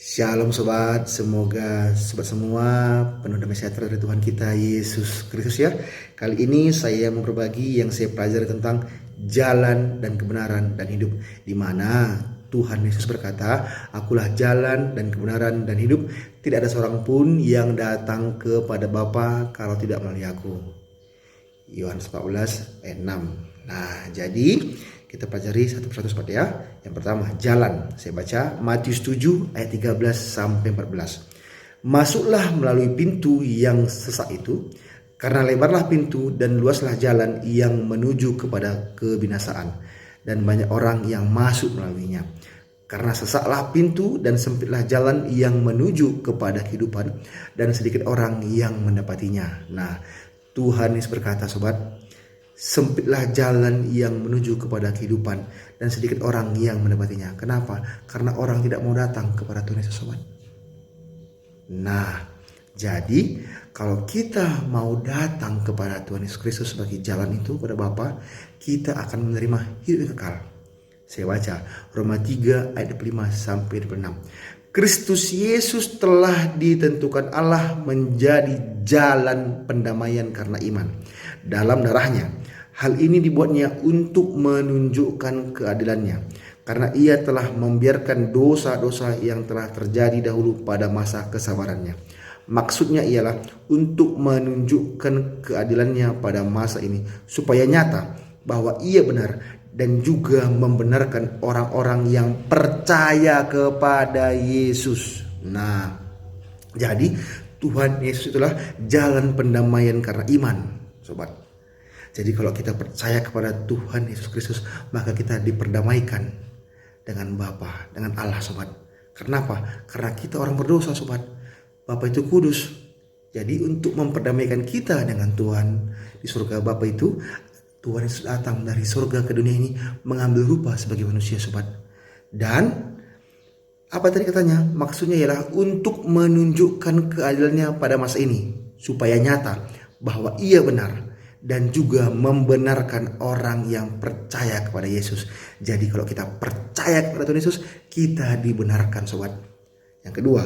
Shalom sobat, semoga sobat semua penuh damai sejahtera dari Tuhan kita Yesus Kristus ya. Kali ini saya mau berbagi yang saya pelajari tentang jalan dan kebenaran dan hidup, di mana Tuhan Yesus berkata, "Akulah jalan dan kebenaran dan hidup, tidak ada seorang pun yang datang kepada Bapa kalau tidak melalui Aku." Yohanes 14 ayat 6. Nah, jadi kita pelajari satu persatu seperti ya. Yang pertama, jalan. Saya baca Matius 7 ayat 13 sampai 14. "Masuklah melalui pintu yang sesak itu, karena lebarlah pintu dan luaslah jalan yang menuju kepada kebinasaan, dan banyak orang yang masuk melaluinya. Karena sesaklah pintu dan sempitlah jalan yang menuju kepada kehidupan, dan sedikit orang yang mendapatinya." Nah, Tuhan Yesus berkata sobat, sempitlah jalan yang menuju kepada kehidupan dan sedikit orang yang mendapatinya. Kenapa? Karena orang tidak mau datang kepada Tuhan Yesus sobat. Nah, jadi kalau kita mau datang kepada Tuhan Yesus Kristus sebagai jalan itu kepada Bapa, kita akan menerima hidup yang kekal. Saya baca Roma 3 ayat 5 sampai 26. "Kristus Yesus telah ditentukan Allah menjadi jalan pendamaian karena iman dalam darahnya. Hal ini dibuatnya untuk menunjukkan keadilannya, karena ia telah membiarkan dosa-dosa yang telah terjadi dahulu pada masa kesabarannya. Maksudnya ialah untuk menunjukkan keadilannya pada masa ini, supaya nyata bahwa ia benar dan juga membenarkan orang-orang yang percaya kepada Yesus." Nah, jadi Tuhan Yesus itulah jalan pendamaian karena iman, sobat. Jadi kalau kita percaya kepada Tuhan Yesus Kristus, maka kita diperdamaikan dengan Bapa, dengan Allah sobat. Kenapa? Karena kita orang berdosa sobat. Bapa itu kudus. Jadi untuk memperdamaikan kita dengan Tuhan di surga Bapa itu, Tuhan Yesus datang dari surga ke dunia ini mengambil rupa sebagai manusia sobat. Dan apa tadi katanya? Maksudnya ialah untuk menunjukkan keadilannya pada masa ini, supaya nyata bahwa ia benar dan juga membenarkan orang yang percaya kepada Yesus. Jadi kalau kita percaya kepada Tuhan Yesus, kita dibenarkan sobat. Yang kedua,